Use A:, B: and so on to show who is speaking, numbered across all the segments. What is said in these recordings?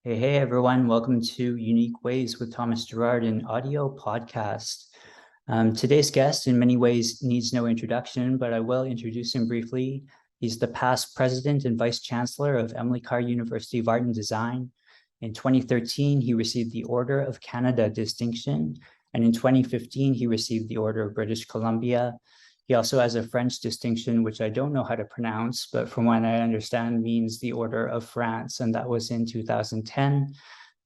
A: Hey, everyone. Welcome to Unique Ways with Thomas Gerard, an audio podcast. Today's guest in many ways needs no introduction, but I will introduce him briefly. He's the past president and vice-chancellor of Emily Carr University of Art and Design. In 2013, he received the Order of Canada distinction, and in 2015, he received the Order of British Columbia. He also has a French distinction, which I don't know how to pronounce, but from what I understand means the Order of France, and that was in 2010.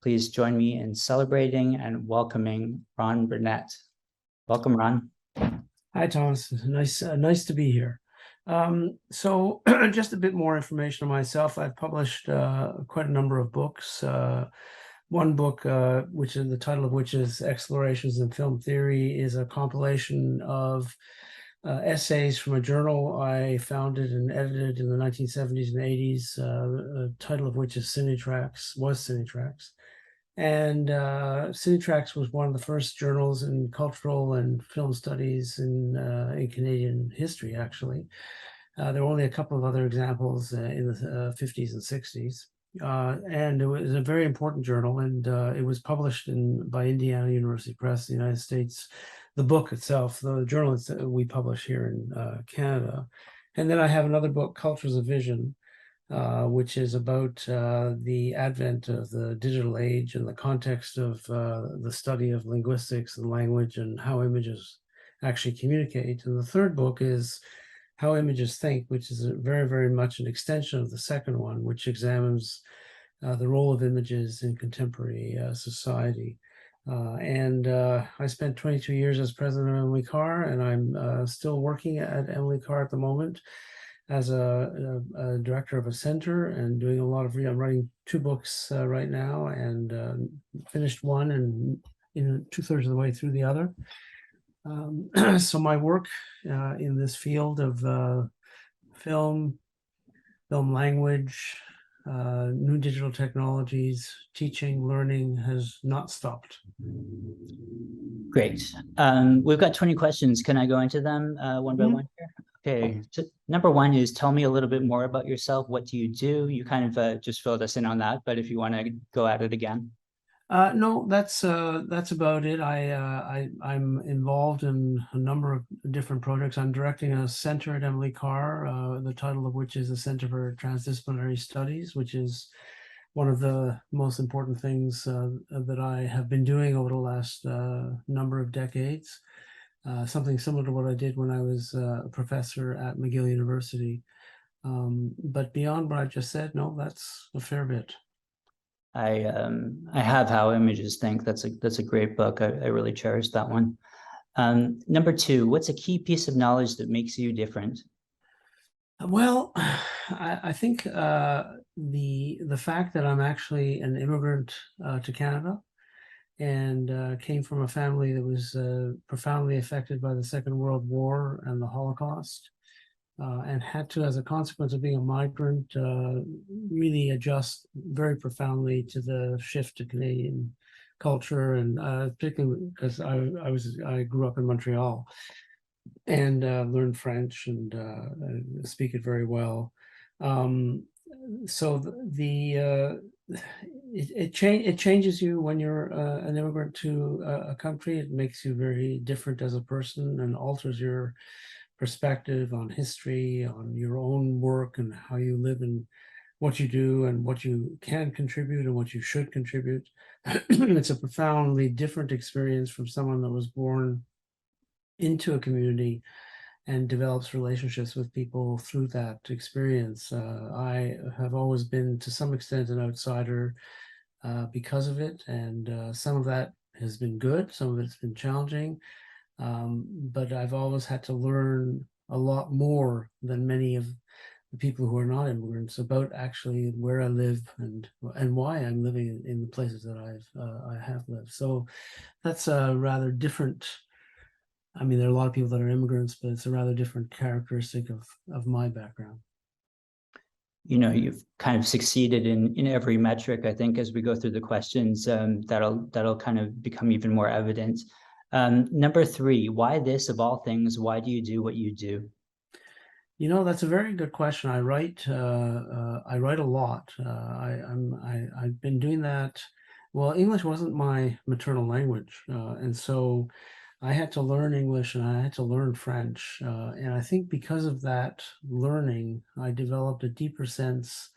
A: Please join me in celebrating and welcoming Ron Burnett. Welcome, Ron.
B: Hi, Thomas. Nice to be here. So just a bit more information on myself. I've published quite a number of books. One book, which is the title of which is Explorations in Film Theory, is a compilation of essays from a journal I founded and edited in the 1970s and 80s, the title of which is Cinetracks. And Cinetracks was one of the first journals in cultural and film studies in Canadian history, actually. There were only a couple of other examples in the 50s and 60s. And it was a very important journal, and it was published by Indiana University Press, the United States. The book itself, the journal we publish here in Canada. And then I have another book, Cultures of Vision, which is about the advent of the digital age and the context of the study of linguistics and language and how images actually communicate. And the third book is How Images Think, which is very, very much an extension of the second one, which examines the role of images in contemporary society. And I spent 22 years as president of Emily Carr, and I'm still working at Emily Carr at the moment as a director of a center and doing a lot of I'm writing two books right now, and finished one and 2/3 of the way through the other. So my work in this field of film language, new digital technologies, teaching, learning has not stopped.
A: Great. We've got 20 questions. Can I go into them one by one here? Okay. So number one is, tell me a little bit more about yourself. What do you do? You kind of just filled us in on that, but if you want to go at it again.
B: No, that's about it. I'm involved in a number of different projects. I'm directing a center at Emily Carr, the title of which is the Center for Transdisciplinary Studies, which is one of the most important things that I have been doing over the last number of decades. Something similar to what I did when I was a professor at McGill University. But beyond what I just said, no, that's a fair bit.
A: I have How Images Think. That's a great book. I really cherish that one. Number two, what's a key piece of knowledge that makes you different?
B: Well, I think the fact that I'm actually an immigrant to Canada and came from a family that was profoundly affected by the Second World War and the Holocaust, and had to, as a consequence of being a migrant, really adjust very profoundly to the shift to Canadian culture, and particularly because I grew up in Montreal and learned French and speak it very well. So it changes you when you're an immigrant to a country. It makes you very different as a person and alters your perspective on history, on your own work and how you live and what you do and what you can contribute and what you should contribute. It's a profoundly different experience from someone that was born into a community and develops relationships with people through that experience. I have always been, to some extent, an outsider because of it, and some of that has been good, some of it's been challenging, but I've always had to learn a lot more than many of the people who are not immigrants about actually where I live and why I'm living in the places that I have lived. So that's a rather different. I mean, there are a lot of people that are immigrants, but it's a rather different characteristic of my background.
A: You know, you've kind of succeeded in every metric, I think, as we go through the questions. That'll kind of become even more evident. Number three, why this of all things? Why do you do what you do?
B: That's a very good question. I write a lot. I've been doing that. Well, English wasn't my maternal language, and so I had to learn English and I had to learn French. And I think because of that learning, I developed a deeper sense,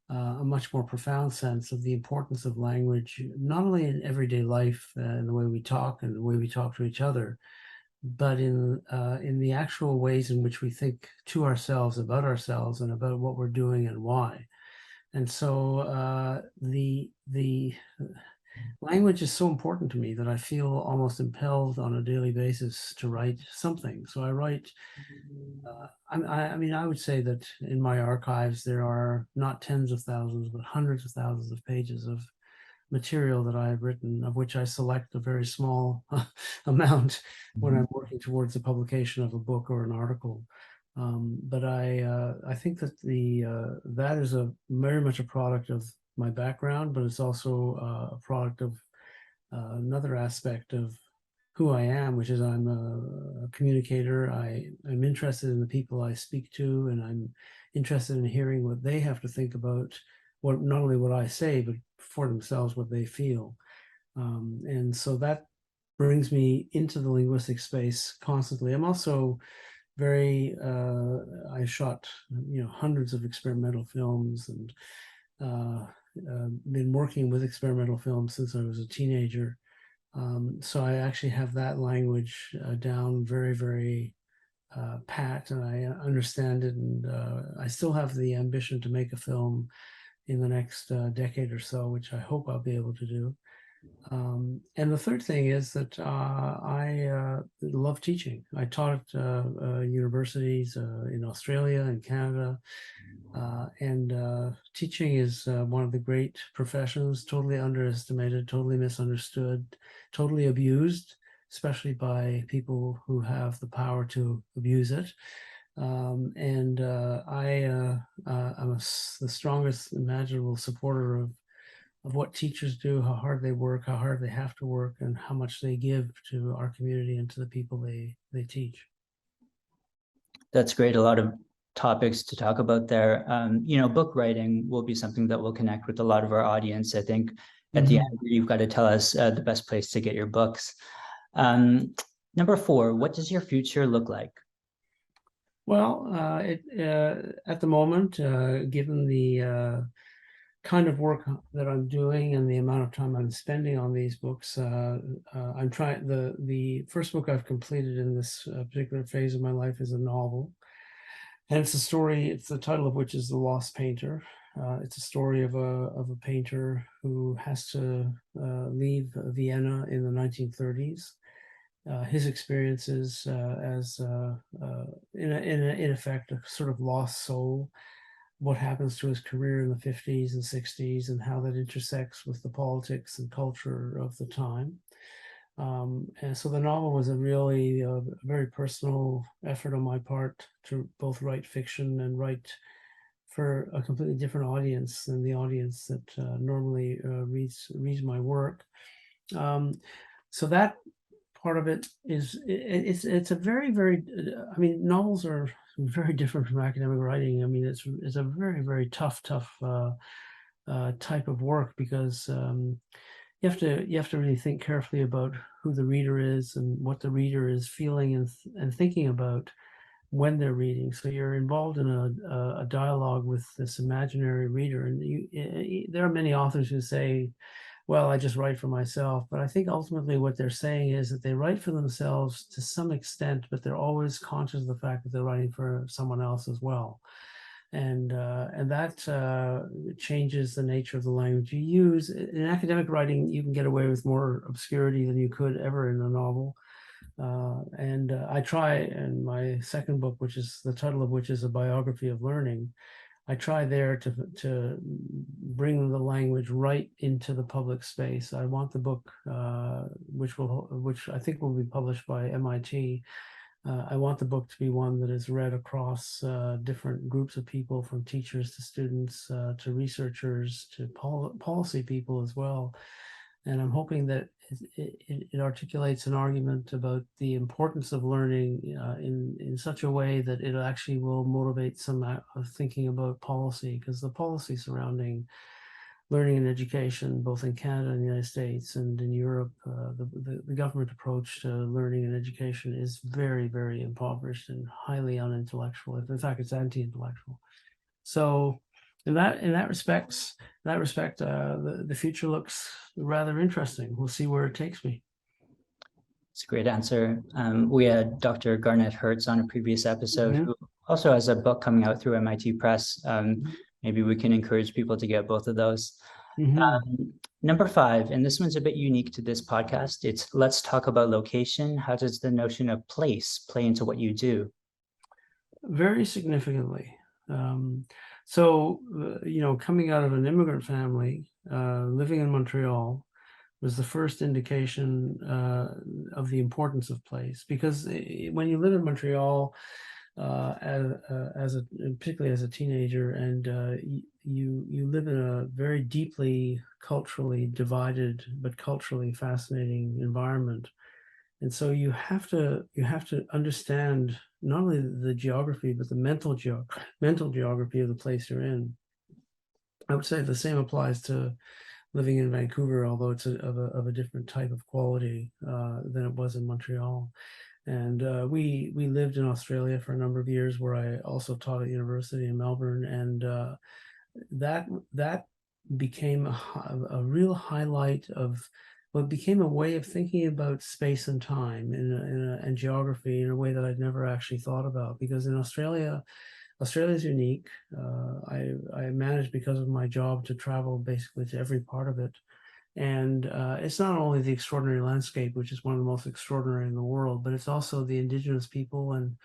B: a much more profound sense of the importance of language, not only in everyday life and the way we talk and the way we talk to each other, but in the actual ways in which we think to ourselves and about what we're doing and why. And so the language is so important to me that I feel almost impelled on a daily basis to write something. So I write. I mean, I would say that in my archives there are not tens of thousands, but hundreds of thousands of pages of material that I have written, of which I select a very small amount when I'm working towards the publication of a book or an article. But I think that that is a very much a product of my background, but it's also a product of another aspect of who I am, which is I'm a communicator. I'm interested in the people I speak to, and I'm interested in hearing what they have to think about what not only what I say, but for themselves what they feel. And so that brings me into the linguistic space constantly. I'm also very I shot hundreds of experimental films and been working with experimental films since I was a teenager. So I actually have that language down very, very pat, and I understand it. And I still have the ambition to make a film in the next decade or so, which I hope I'll be able to do. And the third thing is that I love teaching. I taught at universities in Australia and Canada. And teaching is one of the great professions, totally underestimated, totally misunderstood, totally abused, especially by people who have the power to abuse it. I'm the strongest imaginable supporter of what teachers do, how hard they work, how hard they have to work, and how much they give to our community and to the people they teach.
A: That's great. A lot of topics to talk about there. Book writing will be something that will connect with a lot of our audience. I think at the end, you've got to tell us the best place to get your books. Number 4, what does your future look like?
B: Well, at the moment, given the kind of work that I'm doing and the amount of time I'm spending on these books, I'm trying. The first book I've completed in this particular phase of my life is a novel, and it's a story. It's the title of which is The Lost Painter. It's a story of a painter who has to leave Vienna in the 1930s. His experiences as in effect a sort of lost soul, what happens to his career in the 50s and 60s, and how that intersects with the politics and culture of the time. And so the novel was a really very personal effort on my part to both write fiction and write for a completely different audience than the audience that normally reads my work. So that part of it is it's a very, very, I mean, novels are very different from academic writing. I mean, it's a very, very tough type of work, because you have to really think carefully about who the reader is and what the reader is feeling and thinking about when they're reading. So you're involved in a dialogue with this imaginary reader, and there are many authors who say, well, I just write for myself. But I think ultimately what they're saying is that they write for themselves to some extent, but they're always conscious of the fact that they're writing for someone else as well. And that changes the nature of the language you use. In academic writing, you can get away with more obscurity than you could ever in a novel. I try in my second book, which is the title of which is A Biography of Learning, I try there to bring the language right into the public space. I want the book, which I think will be published by MIT. I want the book to be one that is read across different groups of people, from teachers to students to researchers to policy people as well. And I'm hoping that it articulates an argument about the importance of learning in such a way that it actually will motivate some thinking about policy, because the policy surrounding learning and education, both in Canada and the United States and in Europe, the government approach to learning and education is very, very impoverished and highly unintellectual. In fact, it's anti-intellectual. So in that respect, the future looks rather interesting. We'll see where it takes me.
A: It's a great answer. We had Dr. Garnett Hertz on a previous episode,
B: Mhm.
A: who also has a book coming out through MIT Press. Maybe we can encourage people to get both of those. Number 5, and this one's a bit unique to this podcast. It's let's talk about location. How does the notion of place play into what you do?
B: Very significantly. So, coming out of an immigrant family, living in Montreal was the first indication of the importance of place, because when you live in Montreal, particularly as a teenager, and you live in a very deeply culturally divided but culturally fascinating environment, and so you have to understand not only the geography but the mental geography of the place you're in. I would say the same applies to living in Vancouver, although it's of a different type of quality than it was in Montreal. And we lived in Australia for a number of years, where I also taught at university in Melbourne, and that became a real highlight of what became a way of thinking about space and time and geography in a way that I'd never actually thought about. Because in Australia is unique. I managed, because of my job, to travel basically to every part of it. And it's not only the extraordinary landscape, which is one of the most extraordinary in the world, but it's also the indigenous people and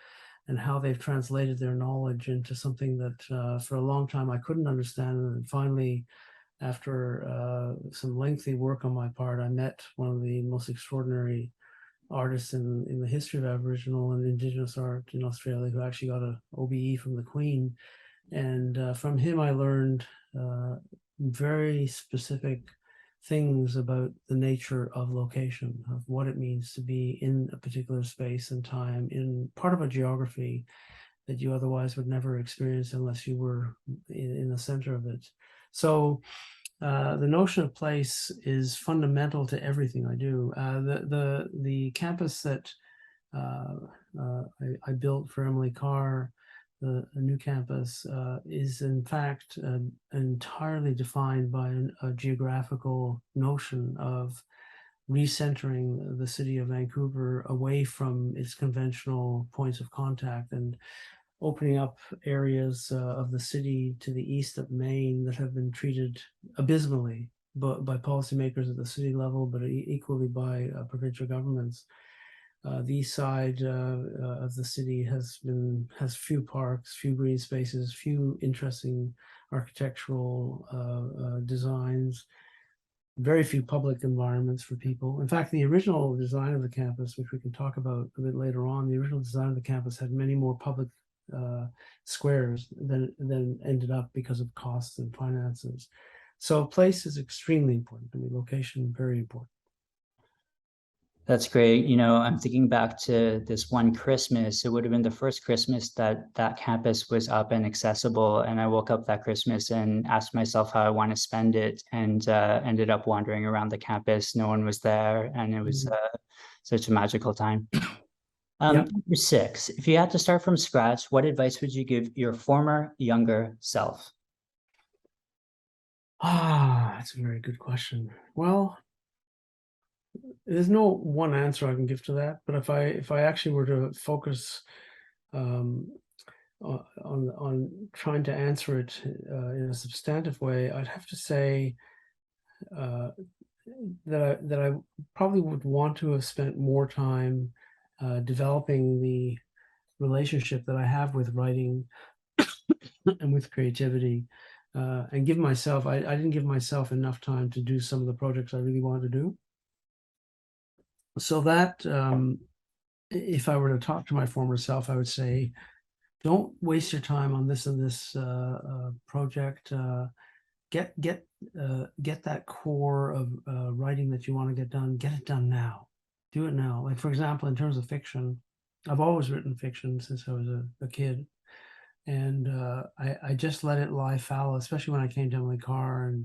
B: how they've translated their knowledge into something that for a long time I couldn't understand. And finally, after some lengthy work on my part, I met one of the most extraordinary artists in the history of Aboriginal and Indigenous art in Australia, who actually got an OBE from the Queen. And from him, I learned very specific things about the nature of location, of what it means to be in a particular space and time, in part of a geography that you otherwise would never experience unless you were in the center of it. So the notion of place is fundamental to everything I do. The campus that I built for Emily Carr, a new campus, is in fact entirely defined by a geographical notion of recentering the city of Vancouver away from its conventional points of contact and opening up areas of the city to the east of Maine that have been treated abysmally by policymakers at the city level, but equally by provincial governments. The east side of the city has few parks, few green spaces, few interesting architectural designs, very few public environments for people. In fact, the original design of the campus, which we can talk about a bit later on, the original design of the campus had many more public squares than ended up because of costs and finances. So place is extremely important. I mean, location, very important.
A: That's great. I'm thinking back to this one Christmas. It would have been the first Christmas that campus was up and accessible. And I woke up that Christmas and asked myself how I want to spend it, and ended up wandering around the campus. No one was there, and it was such a magical time.
B: Yep.
A: Number 6, if you had to start from scratch, what advice would you give your former younger self?
B: That's a very good question. Well, there's no one answer I can give to that, but if I actually were to focus on trying to answer it in a substantive way, I'd have to say that I probably would want to have spent more time developing the relationship that I have with writing and with creativity, and give myself, I didn't give myself enough time to do some of the projects I really wanted to do. So that if I were to talk to my former self, I would say, don't waste your time on this and this project. get that core of writing that you want to get it done now. Do it now. Like, for example, in terms of fiction, I've always written fiction since I was a kid. And I just let it lie fallow, especially when I came to Emily Carr, and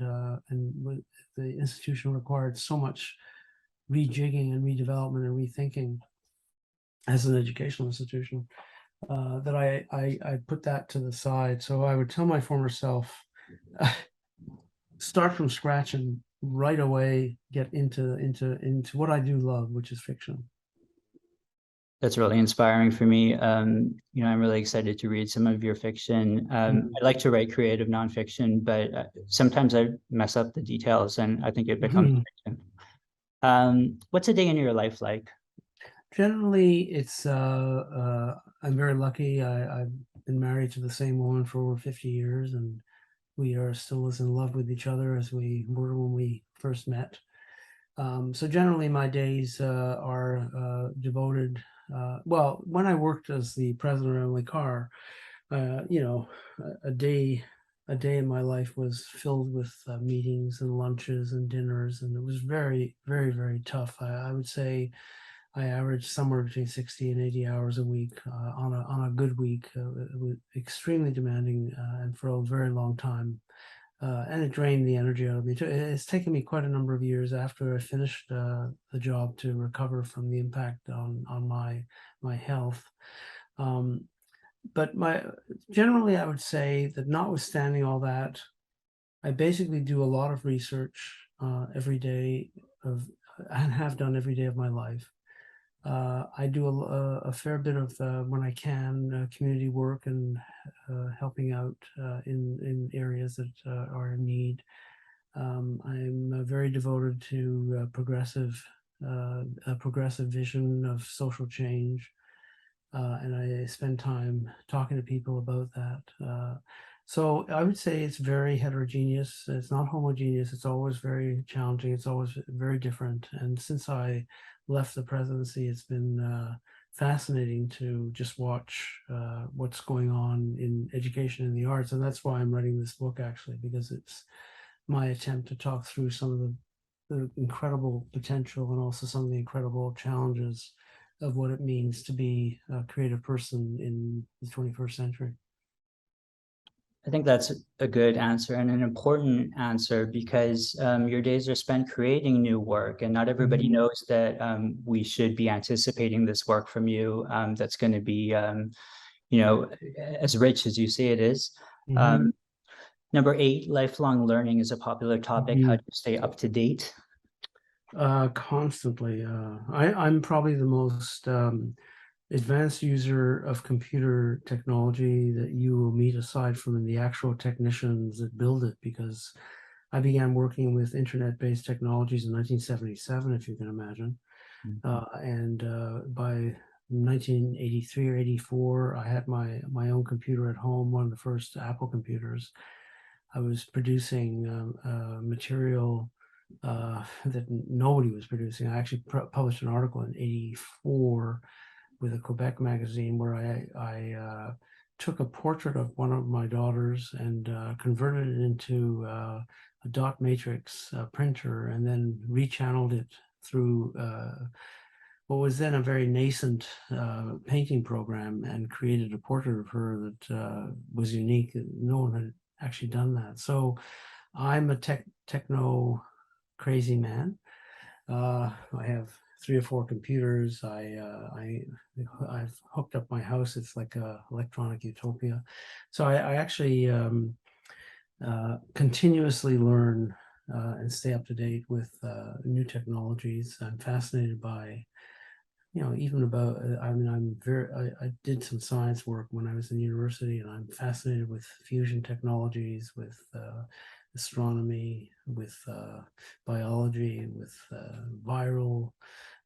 B: the institution required so much rejigging and redevelopment and rethinking as an educational institution, that I put that to the side. So I would tell my former self, start from scratch and right away get into what I do love, which is fiction.
A: That's really inspiring for me. I'm really excited to read some of your fiction. I like to write creative nonfiction, but sometimes I mess up the details and I think it becomes fiction. What's a day in your life like?
B: Generally, it's I'm very lucky. I've been married to the same woman for over 50 years, and we are still as in love with each other as we were when we first met. So generally, my days are devoted. Well, when I worked as the president of Emily Carr, a day in my life was filled with meetings and lunches and dinners, and it was very, very, very tough. I would say I averaged somewhere between 60 and 80 hours a week on a good week. It was extremely demanding and for a very long time. And it drained the energy out of me. It's taken me quite a number of years after I finished the job to recover from the impact on my health. But generally, I would say that notwithstanding all that, I basically do a lot of research every day and have done every day of my life. I do a fair bit of, when I can, community work and helping out in areas that are in need. I'm very devoted to a progressive vision of social change, and I spend time talking to people about that. So I would say it's very heterogeneous. It's not homogeneous. It's always very challenging. It's always very different. And since I left the presidency, it's been fascinating to just watch what's going on in education and the arts. And that's why I'm writing this book, actually, because it's my attempt to talk through some of the incredible potential and also some of the incredible challenges of what it means to be a creative person in the 21st century.
A: I think that's a good answer and an important answer because your days are spent creating new work, and not everybody knows that we should be anticipating this work from you that's going to be, as rich as you say it is. Number 8, lifelong learning is a popular topic. How do you stay up to date?
B: Constantly. I'm probably the most advanced user of computer technology that you will meet, aside from the actual technicians that build it, because I began working with internet-based technologies in 1977, if you can imagine. And by 1983 or 84, I had my own computer at home, one of the first Apple computers. I was producing material that nobody was producing. I actually published an article in 84 with a Quebec magazine where I took a portrait of one of my daughters and converted it into a dot matrix printer, and then rechanneled it through what was then a very nascent painting program, and created a portrait of her that was unique. No one had actually done that. So I'm a techno crazy man. I have 3 or 4 computers. I've hooked up my house. It's like a electronic utopia. So I actually continuously learn and stay up to date with new technologies. I'm fascinated by, even about, I did some science work when I was in university, and I'm fascinated with fusion technologies, with astronomy, with biology, with viral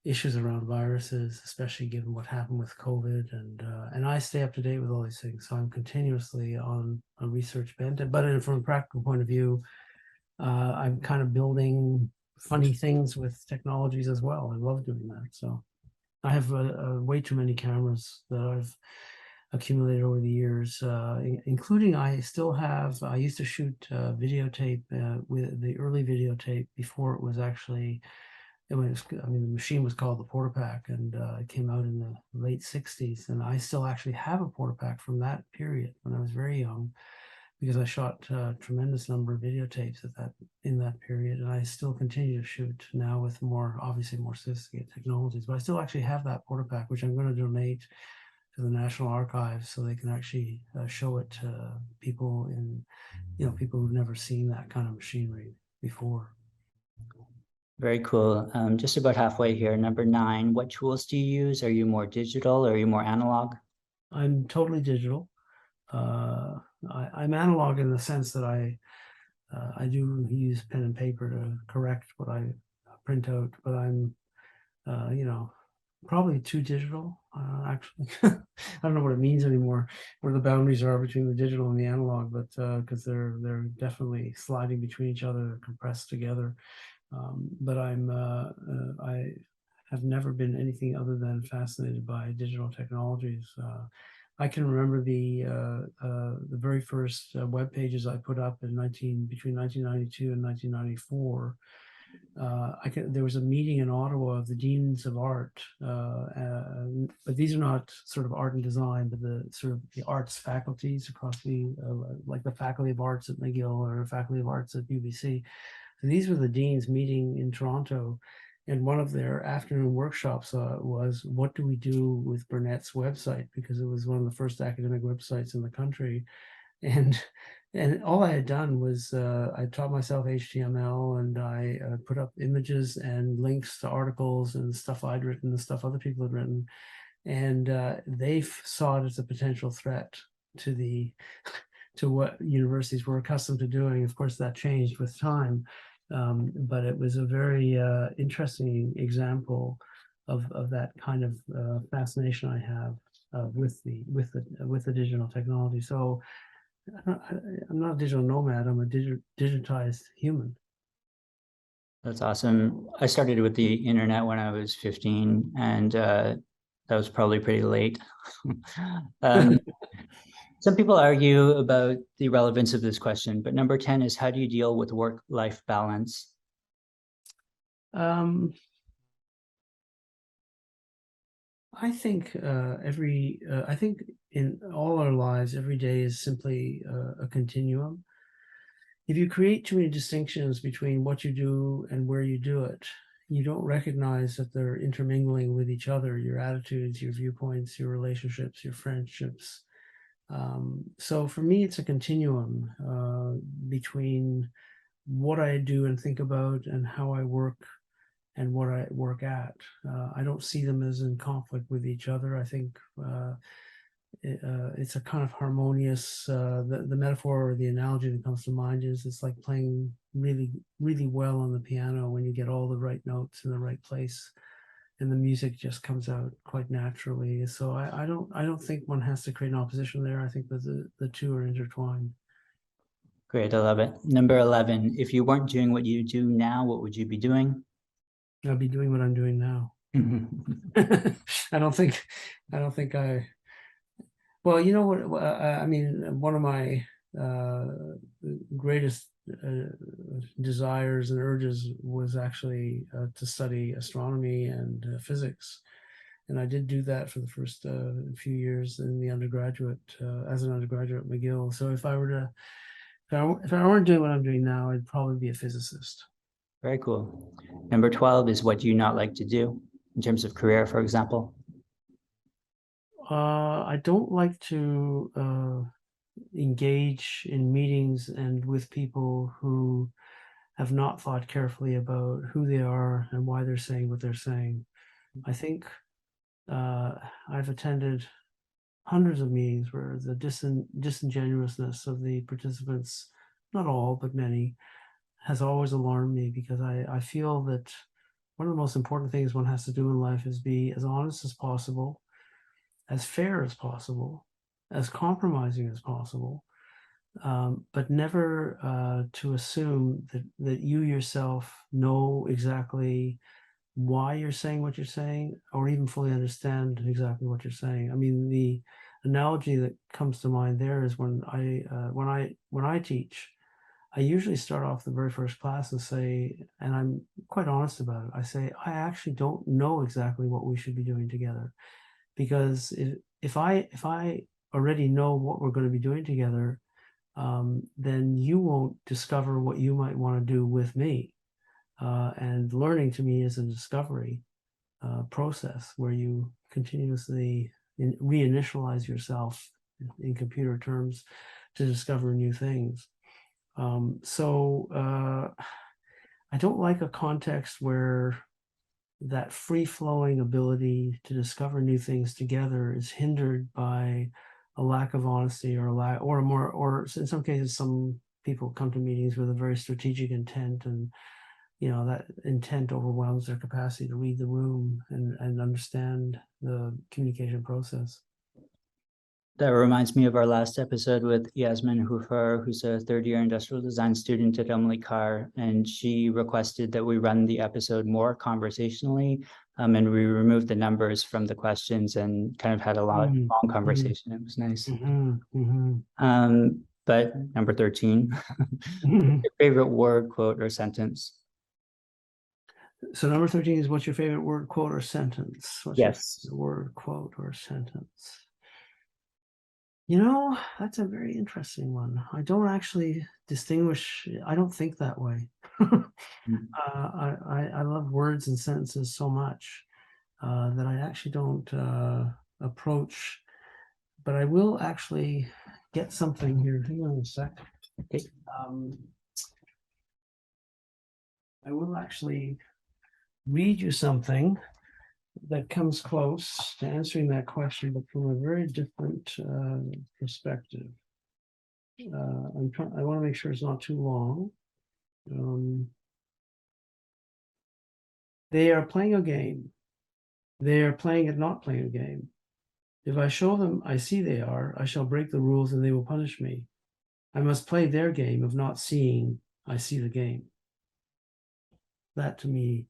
B: issues around viruses, especially given what happened with COVID. And I stay up to date with all these things. So I'm continuously on a research bent. But from a practical point of view, I'm kind of building funny things with technologies as well. I love doing that. So I have way too many cameras that accumulated over the years, including I still have, I used to shoot videotape with the early videotape before it was actually, the machine was called the Portapack, and it came out in the late 60s. And I still actually have a Portapack from that period when I was very young, because I shot a tremendous number of videotapes in that period, and I still continue to shoot now with obviously more sophisticated technologies. But I still actually have that Portapack, which I'm going to donate to the National Archives so they can actually show it to people people who've never seen that kind of machinery before.
A: Very cool. Just about halfway here. Number 9, what tools do you use? Are you more digital or are you more analog?
B: I'm totally digital. I'm analog in the sense that I do use pen and paper to correct what I print out, but I'm probably too digital, actually. I don't know what it means anymore, where the boundaries are between the digital and the analog, but because they're definitely sliding between each other, compressed together. But I have never been anything other than fascinated by digital technologies. I can remember the very first web pages I put up between 1992 and 1994. There was a meeting in Ottawa of the deans of art, but these are not sort of art and design, but the arts faculties across like the Faculty of Arts at McGill or Faculty of Arts at UBC. So these were the deans meeting in Toronto, and one of their afternoon workshops was, what do we do with Burnett's website? Because it was one of the first academic websites in the country. And all I had done was I taught myself HTML, and I put up images and links to articles and stuff I'd written and stuff other people had written. And they saw it as a potential threat to what universities were accustomed to doing. Of course, that changed with time. But it was a very interesting example of that kind of fascination I have with the digital technology. So I'm not a digital nomad. I'm a digitized human.
A: That's awesome. I started with the internet when I was 15, and that was probably pretty late. Some people argue about the relevance of this question, but number 10 is, how do you deal with work-life balance?
B: I think I think in all our lives, every day is simply a continuum. If you create too many distinctions between what you do and where you do it, you don't recognize that they're intermingling with each other, your attitudes, your viewpoints, your relationships, your friendships. So for me, it's a continuum between what I do and think about and how I work and what I work at. I don't see them as in conflict with each other. I think it's a kind of harmonious, the metaphor or the analogy that comes to mind is it's like playing really, really well on the piano when you get all the right notes in the right place, and the music just comes out quite naturally. So I don't think one has to create an opposition there. I think that the two are intertwined.
A: Great, I love it. Number 11, if you weren't doing what you do now, what would you be doing?
B: I'll be doing what I'm doing now. I don't think well, you know what, I mean, one of my greatest desires and urges was actually to study astronomy and physics. And I did do that for the first few years in the undergraduate, as an undergraduate at McGill. So if I weren't doing what I'm doing now, I'd probably be a physicist.
A: Very cool. Number 12 is, what do you not like to do in terms of career, for example?
B: I don't like to engage in meetings and with people who have not thought carefully about who they are and why they're saying what they're saying. I think I've attended hundreds of meetings where the disingenuousness of the participants, not all, but many, has always alarmed me, because I feel that one of the most important things one has to do in life is be as honest as possible, as fair as possible, as compromising as possible, but never to assume that you yourself know exactly why you're saying what you're saying, or even fully understand exactly what you're saying. I mean, analogy that comes to mind there is when I teach, I usually start off the very first class and say, and I'm quite honest about it, I say, I actually don't know exactly what we should be doing together. Because if I already know what we're going to be doing together, then you won't discover what you might want to do with me. And learning to me is a discovery process where you continuously reinitialize yourself in computer terms to discover new things. So I don't like a context where that free-flowing ability to discover new things together is hindered by a lack of honesty or in some cases, some people come to meetings with a very strategic intent, and that intent overwhelms their capacity to read the room and understand the communication process.
A: That reminds me of our last episode with Yasmin Hoofer, who's a third-year industrial design student at Carr, and she requested that we run the episode more conversationally, and we removed the numbers from the questions and kind of had a long conversation. It was nice. But number 13, your favorite word, quote, or sentence?
B: So number 13 is, what's your favorite word, quote, or sentence? What's
A: yes.
B: your word, quote, or sentence? That's a very interesting one. I don't actually distinguish. I don't think that way. I love words and sentences so much that I actually don't approach. But I will actually get something here. Hang on a sec.
A: Okay.
B: I will actually read you something that comes close to answering that question, but from a very different perspective. I want to make sure it's not too long. They are playing a game. They are playing at not playing a game. If I show them I see they are, I shall break the rules and they will punish me. I must play their game of not seeing I see the game. That to me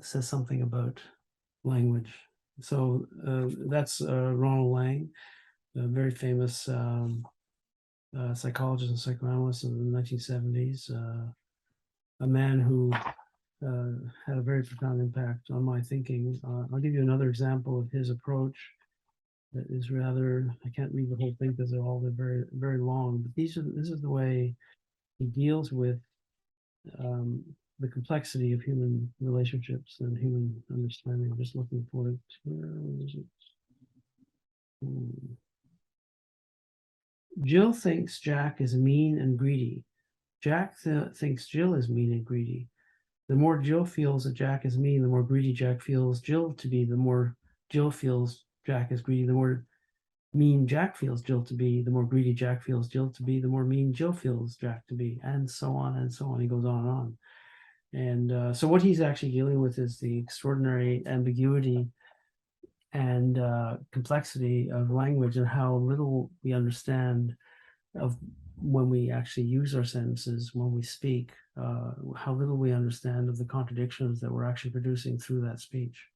B: says something about language. So that's Ronald Lang, a very famous psychologist and psychoanalyst in the 1970s, a man who had a very profound impact on my thinking. I'll give you another example of his approach that is rather, I can't read the whole thing because they're very, very long, but this is the way he deals with the complexity of human relationships and human understanding. I'm just looking for it. Where is it? Jill thinks Jack is mean and greedy. Jack thinks Jill is mean and greedy. The more Jill feels that Jack is mean, the more greedy Jack feels Jill to be. The more Jill feels Jack is greedy, the more mean Jack feels Jill to be. The more greedy Jack feels Jill to be, the more mean Jill feels Jack to be, and so on and so on. He goes on and on. And so what he's actually dealing with is the extraordinary ambiguity and complexity of language, and how little we understand of when we actually use our sentences, when we speak, how little we understand of the contradictions that we're actually producing through that speech.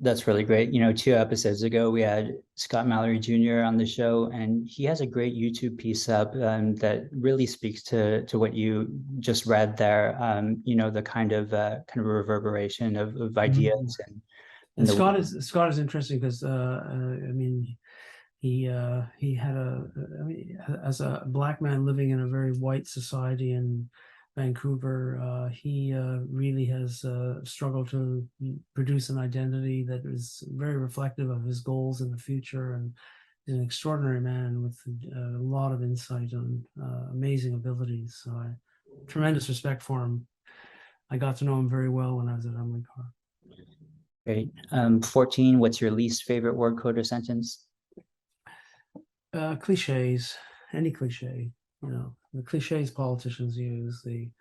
A: That's really great. 2 episodes ago, we had Scott Mallory Jr. on the show, and he has a great YouTube piece up that really speaks to what you just read there. The kind of reverberation of ideas
B: and Scott is interesting because he had as a Black man living in a very white society in Vancouver, he really has struggled to produce an identity that is very reflective of his goals in the future, and is an extraordinary man with a lot of insight and amazing abilities. So I tremendous respect for him. I got to know him very well when I was at Carr.
A: Great. 14, what's your least favorite word, quote, or sentence?
B: Cliches, any cliche, the cliches politicians use, the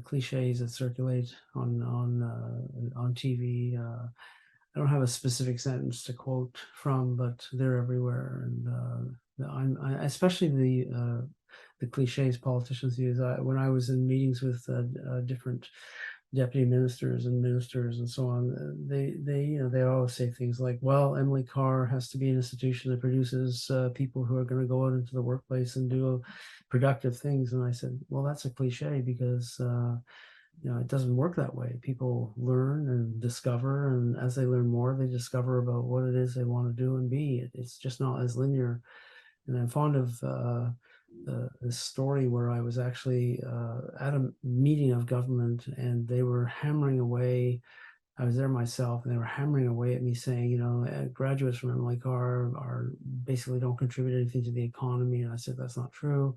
B: cliches that circulate on TV. I don't have a specific sentence to quote from, but they're everywhere, and especially the cliches politicians use. When I was in meetings with different deputy ministers and ministers and so on, they always say things like, well, Emily Carr has to be an institution that produces people who are going to go out into the workplace and do productive things. And I said, well, that's a cliche, because it doesn't work that way. People learn and discover, and as they learn more, they discover about what it is they want to do and be. It's just not as linear. And I'm fond of this story where I was actually at a meeting of government, and they were hammering away. I was there myself, and they were hammering away at me saying, graduates from Emily Carr are basically don't contribute anything to the economy. And I said, that's not true.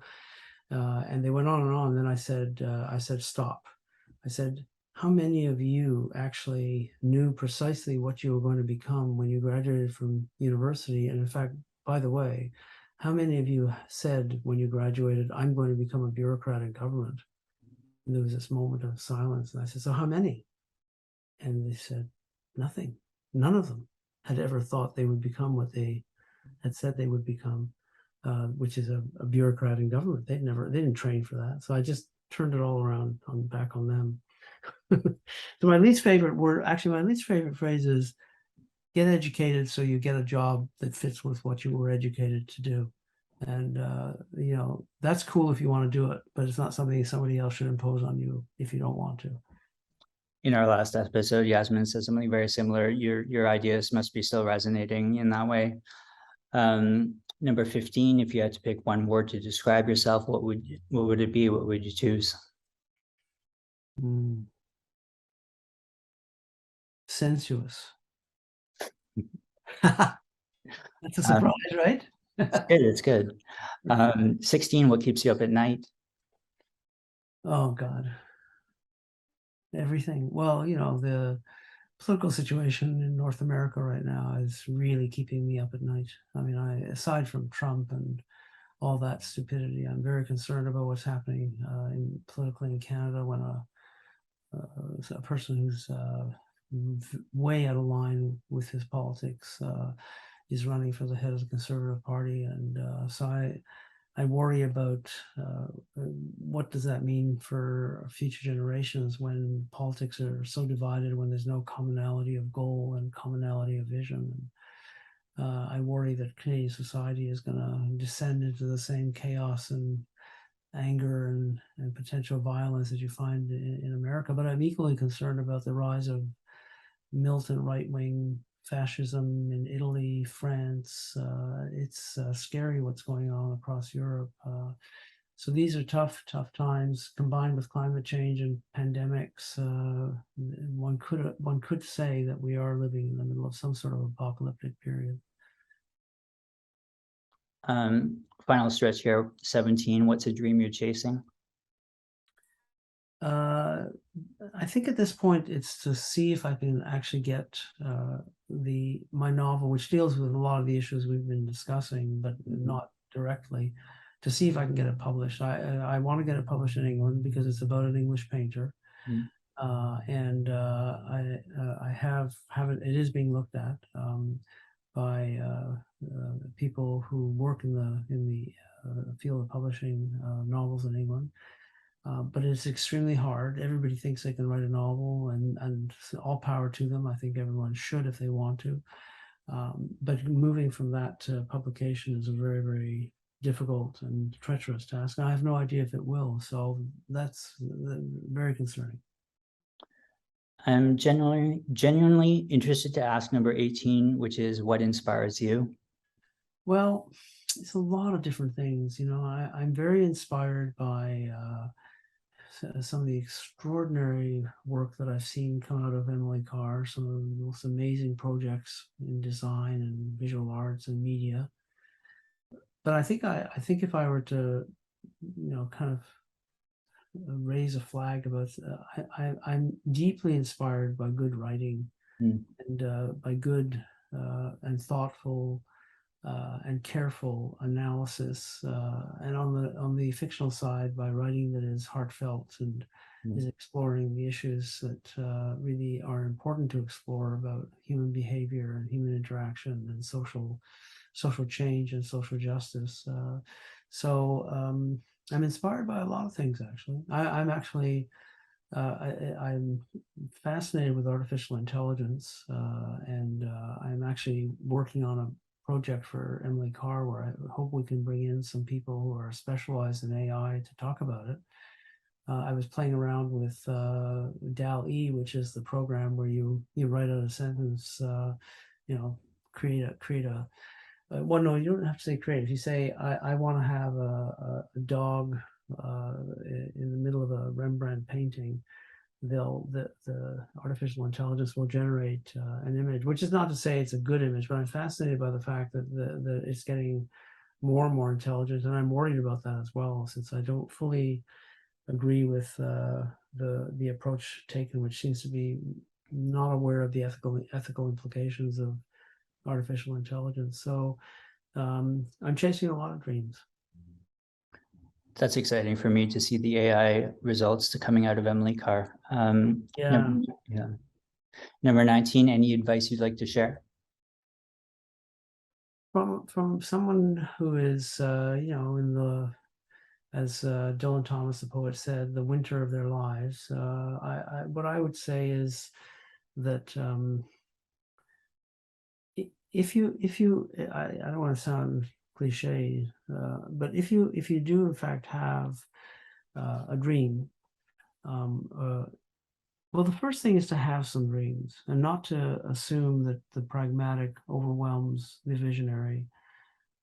B: And they went on and on. Then I said, stop. I said, how many of you actually knew precisely what you were going to become when you graduated from university? And in fact, by the way, how many of you said when you graduated, I'm going to become a bureaucrat in government? And there was this moment of silence. And I said, so how many? And they said, nothing. None of them had ever thought they would become what they had said they would become, which is a bureaucrat in government. They didn't train for that. So I just turned it all around back on them. So my least favorite phrase is, get educated so you get a job that fits with what you were educated to do. And that's cool if you want to do it, but it's not something somebody else should impose on you if you don't want to.
A: In our last episode, Yasmin said something very similar. Your ideas must be still resonating in that way. Number 15, if you had to pick one word to describe yourself, what would it be? What would you choose?
B: Sensuous. That's a surprise, right?
A: It's good. 16, what keeps you up at night?
B: Oh, God. Everything. Well, the political situation in North America right now is really keeping me up at night. I mean, aside from Trump and all that stupidity, I'm very concerned about what's happening politically in Canada, when a person who's way out of line with his politics is running for the head of the Conservative Party. And so I worry about what does that mean for future generations when politics are so divided, when there's no commonality of goal and commonality of vision. I worry that Canadian society is going to descend into the same chaos and anger and potential violence that you find in America. But I'm equally concerned about the rise of militant right-wing fascism in Italy, France. It's scary what's going on across Europe. So these are tough times, combined with climate change and pandemics. One could say that we are living in the middle of some sort of apocalyptic period.
A: Final stretch here, 17, what's a dream you're chasing?
B: I think at this point it's to see if I can actually get my novel, which deals with a lot of the issues we've been discussing, but not directly, to see if I can get it published. I want to get it published in England because it's about an English painter. And I have it is being looked at by people who work in the field of publishing novels in England. But it's extremely hard. Everybody thinks they can write a novel, and all power to them. I think everyone should if they want to. But moving from that to publication is a very, very difficult and treacherous task. And I have no idea if it will. So that's very concerning.
A: I'm genuinely interested to ask number 18, which is what inspires you?
B: Well, it's a lot of different things. I'm very inspired by some of the extraordinary work that I've seen come out of Emily Carr, some of the most amazing projects in design and visual arts and media. But I think if I were to, kind of raise a flag about, I'm deeply inspired by good writing and by good and thoughtful and careful analysis, and on the fictional side, by writing that is heartfelt and is exploring the issues that really are important to explore about human behavior and human interaction and social change and social justice. So I'm inspired by a lot of things, actually. I'm actually I'm fascinated with artificial intelligence, and I'm actually working on a project for Emily Carr where I hope we can bring in some people who are specialized in AI to talk about it. I was playing around with DAL-E, which is the program where you write out a sentence, create a well, no, you don't have to say create. If you say, I want to have a dog in the middle of a Rembrandt painting, the artificial intelligence will generate an image, which is not to say it's a good image, but I'm fascinated by the fact that it's getting more and more intelligent, and I'm worried about that as well, since I don't fully agree with the approach taken, which seems to be not aware of the ethical implications of artificial intelligence. So I'm chasing a lot of dreams.
A: That's exciting for me to see the AI results coming out of Emily Carr.
B: Yeah.
A: Number 19, any advice you'd like to share?
B: From someone who is, in the, as Dylan Thomas, the poet, said, the winter of their lives. What I would say is that if you, I don't want to sound cliche, but if you do in fact have a dream, well, the first thing is to have some dreams and not to assume that the pragmatic overwhelms the visionary.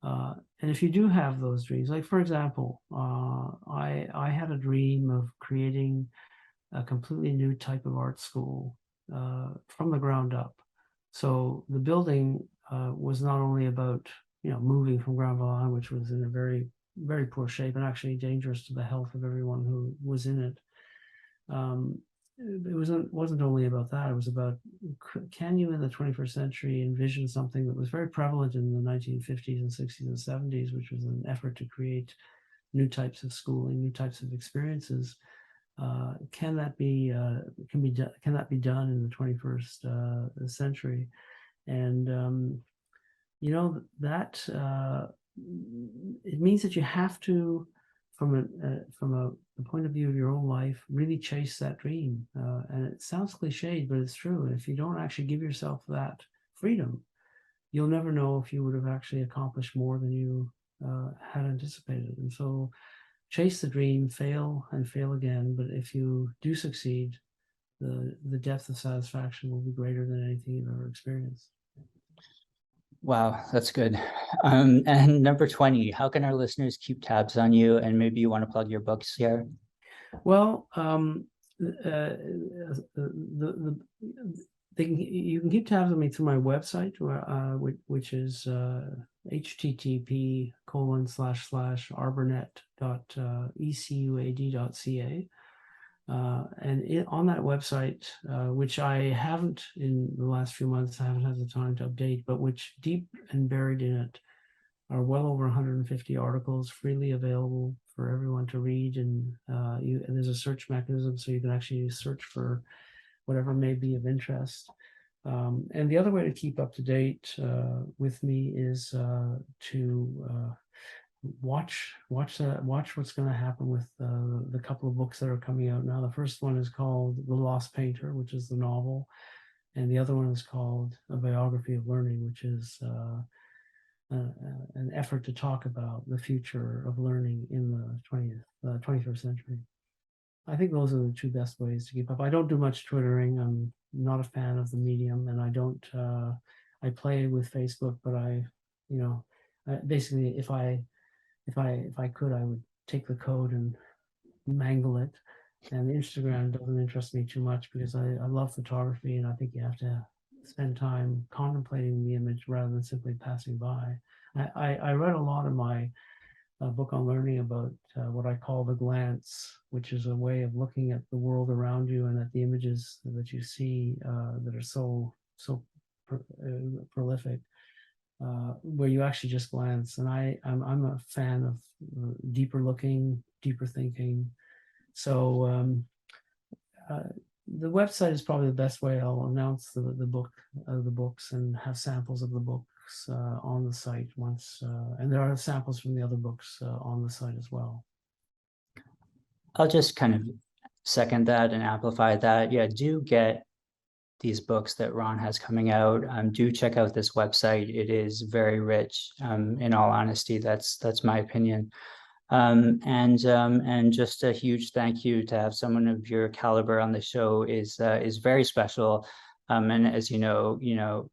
B: And if you do have those dreams, like for example, I had a dream of creating a completely new type of art school from the ground up. So the building was not only about moving from Grand-Valin, which was in a very, very poor shape and actually dangerous to the health of everyone who was in it. It wasn't only about that. It was about, can you in the 21st century envision something that was very prevalent in the 1950s and 60s and 70s, which was an effort to create new types of schooling, new types of experiences. Can that be done in the 21st century? And that it means that you have to, from a point of view of your own life, really chase that dream. And it sounds cliched, but it's true. And if you don't actually give yourself that freedom, you'll never know if you would have actually accomplished more than you had anticipated. And so chase the dream, fail and fail again. But if you do succeed, the depth of satisfaction will be greater than anything you've ever experienced.
A: Wow, that's good. And number 20, how can our listeners keep tabs on you? And maybe you want to plug your books here?
B: Well, you can keep tabs on me through my website, which is http://arburnett.ecuad.ca. And on that website, which I haven't in the last few months, I haven't had the time to update, but which deep and buried in it are well over 150 articles freely available for everyone to read. And there's a search mechanism, so you can actually search for whatever may be of interest. And the other way to keep up to date with me is to watch what's going to happen with the couple of books that are coming out now. The first one is called The Lost Painter, which is the novel, and the other one is called A Biography of Learning, which is an effort to talk about the future of learning in the 21st century. I think those are the two best ways to keep up. I don't do much Twittering. I'm not a fan of the medium, and I don't. I play with Facebook, but basically, if I could, I would take the code and mangle it. And Instagram doesn't interest me too much because I love photography, and I think you have to spend time contemplating the image rather than simply passing by. I read a lot in my book on learning about what I call the glance, which is a way of looking at the world around you and at the images that you see that are so prolific. Where you actually just glance, and I'm a fan of deeper looking, deeper thinking. So the website is probably the best way. I'll announce the books and have samples of the books on the site once, and there are samples from the other books on the site as well.
A: I'll just kind of second that and amplify that. Yeah, do get these books that Ron has coming out. Do check out this website. It is very rich. In all honesty, that's my opinion. And just a huge thank you to have someone of your caliber on the show is very special. And as you know,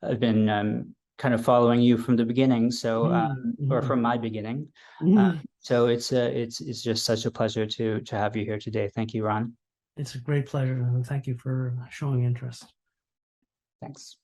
A: I've been kind of following you from the beginning, so or from my beginning. So it's just such a pleasure to have you here today. Thank you, Ron.
B: It's a great pleasure, and thank you for showing interest.
A: Thanks.